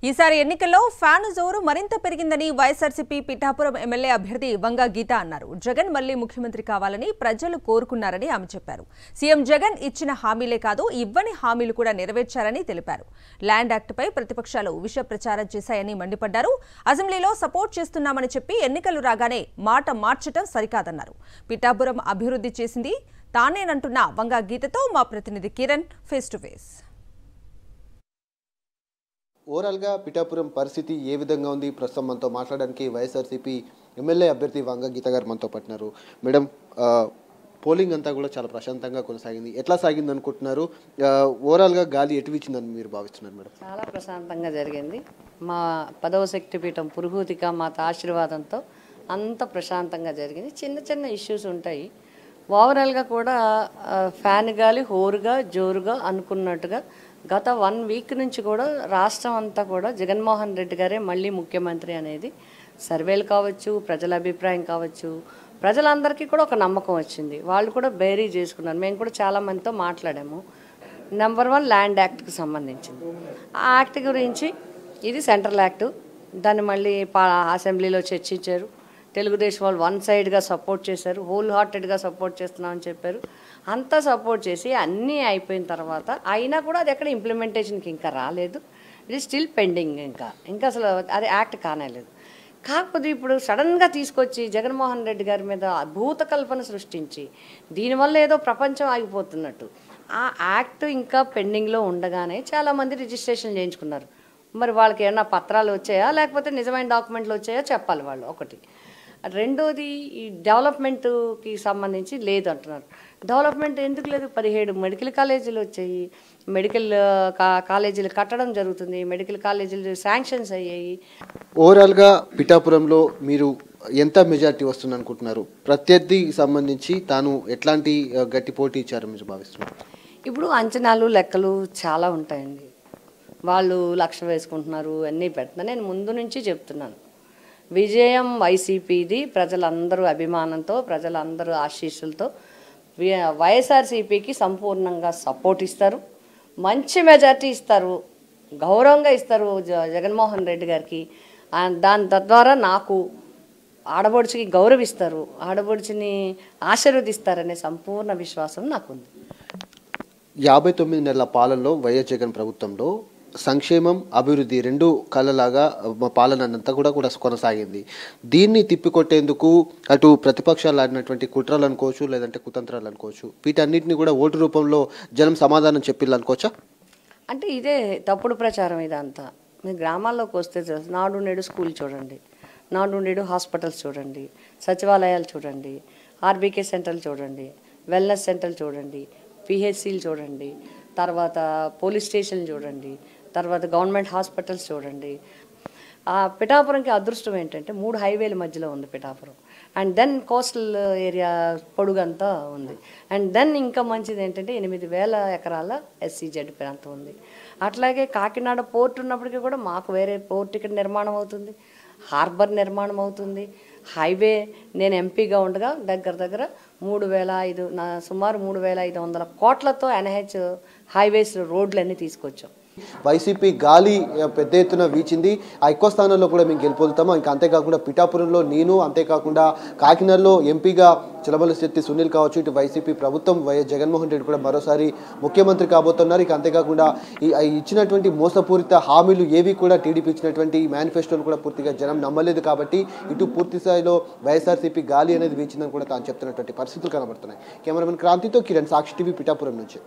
ఈసారి ఎన్నికల్లో ఫ్యాన్ జోరు మరింత పెరిగిందని వైఎస్ఆర్సీపీ పిఠాపురం ఎమ్మెల్యే అభ్యర్థి వంగ గీత అన్నారు. జగన్ మళ్లీ ముఖ్యమంత్రి కావాలని ప్రజలు కోరుకున్నారని ఆమె చెప్పారు. సీఎం జగన్ ఇచ్చిన హామీలే కాదు, ఇవ్వని హామీలు కూడా నెరవేర్చారని తెలిపారు. ల్యాండ్ యాక్ట్పై ప్రతిపక్షాలు విష ప్రచారం చేశాయని మండిపడ్డారు. అసెంబ్లీలో సపోర్ట్ చేస్తున్నామని చెప్పి ఎన్నికలు రాగానే మాట మార్చడం సరికాదన్నారు. పిఠాపురం అభివృద్ధి చేసింది తానేనంటున్న వంగ గీతతో మా ప్రతినిధి కిరణ్ ఫేస్ టు ఫేస్. ఓవరాల్గా పిఠాపురం పరిస్థితి ఏ విధంగా ఉంది? ప్రస్తుతం మనతో మాట్లాడడానికి వైఎస్ఆర్సీపీ ఎమ్మెల్యే అభ్యర్థి వంగ గీత గారు మనతో పట్టినారు. మేడం, పోలింగ్ అంతా కూడా చాలా ప్రశాంతంగా కొనసాగింది. ఎట్లా సాగింది అనుకుంటున్నారు? ఓవరాల్గా గాలి ఎటు వీచిందని మీరు భావిస్తున్నారు మేడం? చాలా ప్రశాంతంగా జరిగింది. మా 10వ శక్తిపీఠం పురుహూతిక మాత ఆశీర్వాదంతో అంత ప్రశాంతంగా జరిగింది. చిన్న చిన్న ఇష్యూస్ ఉంటాయి. ఓవరాల్గా కూడా ఫ్యాన్ గాలి హోరుగా జోరుగా అనుకున్నట్టుగా గత 1 వీక్ నుంచి కూడా రాష్ట్రం అంతా కూడా జగన్మోహన్ రెడ్డి గారే మళ్ళీ ముఖ్యమంత్రి అనేది సర్వేలు కావచ్చు, ప్రజల అభిప్రాయం కావచ్చు, ప్రజలందరికీ కూడా ఒక నమ్మకం వచ్చింది. వాళ్ళు కూడా బేరీ చేసుకున్నారు. మేము కూడా చాలామందితో మాట్లాడాము. నెంబర్ 1 ల్యాండ్ యాక్ట్కి సంబంధించింది. ఆ యాక్ట్ గురించి ఇది సెంట్రల్ యాక్టు, దాన్ని మళ్ళీ అసెంబ్లీలో చర్చించారు. తెలుగుదేశం వాళ్ళు 1 సైడ్గా సపోర్ట్ చేశారు, హోల్ హార్టెడ్గా సపోర్ట్ చేస్తున్నామని చెప్పారు. అంతా సపోర్ట్ చేసి అన్నీ అయిపోయిన తర్వాత అయినా కూడా అది ఎక్కడ ఇంప్లిమెంటేషన్కి ఇంకా రాలేదు. ఇది స్టిల్ పెండింగ్. ఇంకా అసలు అది యాక్ట్ కానేలేదు. కాకపోతే ఇప్పుడు సడన్గా తీసుకొచ్చి జగన్మోహన్ రెడ్డి గారి మీద భూత కల్పన సృష్టించి దీనివల్ల ఏదో ప్రపంచం ఆగిపోతున్నట్టు ఆ యాక్ట్ ఇంకా పెండింగ్లో ఉండగానే చాలామంది రిజిస్ట్రేషన్ చేయించుకున్నారు. మరి వాళ్ళకి ఏమన్నా పత్రాలు వచ్చాయా లేకపోతే నిజమైన డాక్యుమెంట్లు వచ్చాయా చెప్పాలి వాళ్ళు. ఒకటి. రెండోది, ఈ డెవలప్మెంట్కి సంబంధించి లేదు అంటున్నారు. డెవలప్మెంట్ ఎందుకు లేదు? 17 మెడికల్ కాలేజీలు వచ్చాయి, మెడికల్ కాలేజీలు కట్టడం జరుగుతుంది, మెడికల్ కాలేజీలు శాంక్షన్స్ అయ్యాయి. ఓవరాల్గా పిఠాపురంలో మీరు ఎంత మెజారిటీ వస్తుంది అనుకుంటున్నారు? ప్రత్యర్థికి సంబంధించి తాను ఎట్లాంటి గట్టి పోటీ ఇచ్చారో మీరు భావిస్తున్నారు? ఇప్పుడు అంచనాలు లెక్కలు చాలా ఉంటాయండి. వాళ్ళు 1,00,000 వేసుకుంటున్నారు, అన్నీ పెడుతున్నారు. నేను ముందు నుంచి చెప్తున్నాను, విజయం వైసీపీది. ప్రజలందరూ అభిమానంతో, ప్రజలందరూ ఆశీస్సులతో వైఎస్ఆర్సీపీకి సంపూర్ణంగా సపోర్ట్ ఇస్తారు. మంచి మెజార్టీ ఇస్తారు, గౌరవంగా ఇస్తారు జగన్మోహన్ రెడ్డి గారికి. దాని తద్వారా నాకు ఆడబడుచుకి గౌరవిస్తారు, ఆడబడుచుని ఆశీర్వదిస్తారనే సంపూర్ణ విశ్వాసం నాకుంది. 59 నెలల పాలనలో వైఎస్ జగన్ ప్రభుత్వంలో సంక్షేమం అభివృద్ధి రెండు కళ్ళలాగా పాలన అంతా కూడా కొనసాగింది. దీన్ని తిప్పికొట్టేందుకు అటు ప్రతిపక్షాలు ఆడినటువంటి కుట్రలు అనుకోవచ్చు, లేదంటే కుతంత్రాలు అనుకోవచ్చు, వీటన్నిటిని కూడా ఓటు రూపంలో జనం సమాధానం చెప్పిల్లు అనుకోవచ్చా? అంటే ఇదే తప్పుడు ప్రచారం ఇదంతా. మీ గ్రామాల్లోకి వస్తే నాడు నేడు స్కూల్ చూడండి, నాడు నేడు హాస్పిటల్స్ చూడండి, సచివాలయాలు చూడండి, ఆర్బీకే సెంటర్లు చూడండి, వెల్నెస్ సెంటర్లు చూడండి, పిహెచ్సిలు చూడండి, తర్వాత పోలీస్ స్టేషన్లు చూడండి, తర్వాత గవర్నమెంట్ హాస్పిటల్స్ చూడండి. ఆ పిఠాపురంకి అదృష్టం ఏంటంటే 3 హైవేల మధ్యలో ఉంది Pithapuram. And then coastal area పొడుగంతా ఉంది. అండ్ దెన్ ఇంకా మంచిది ఏంటంటే 8,000 ఎకరాల SEZ ప్రాంతం ఉంది. అట్లాగే కాకినాడ పోర్ట్ ఉన్నప్పటికీ కూడా మాకు వేరే పోర్ట్ ఇక్కడ నిర్మాణం అవుతుంది, హార్బర్ నిర్మాణం అవుతుంది. హైవే నేను ఎంపీగా ఉండగా దగ్గర సుమారు 3,500 కోట్లతో NH హైవేస్ రోడ్లన్నీ తీసుకొచ్చాం. వైసీపీ గాలి పెద్ద ఎత్తున వీచింది. ఆ ఎక్కువ స్థానంలో కూడా మేము గెలుపొందుతాము. ఇంకా అంతేకాకుండా పిఠాపురంలో నేను, అంతేకాకుండా కాకినాడలో ఎంపీగా చిలబల శెట్టి సునీల్ కావచ్చు, ఇటు వైసీపీ ప్రభుత్వం వైఎస్ జగన్మోహన్ రెడ్డి కూడా మరోసారి ముఖ్యమంత్రి కాబోతున్నారు. ఇక అంతేకాకుండా ఇచ్చినటువంటి మోసపూరిత హామీలు ఏవి కూడా టీడీపీ ఇచ్చినటువంటి మేనిఫెస్టోలు కూడా పూర్తిగా జనం నమ్మలేదు. కాబట్టి ఇటు పూర్తి స్థాయిలో వైఎస్ఆర్సీపీ గాలి అనేది వీచిందని కూడా తాను చెప్తున్నటువంటి పరిస్థితులు కనబడుతున్నాయి. కెమెరామెన్ క్రాంతితో కిరణ్, సాక్షి టీవీ, పిఠాపురం నుంచి.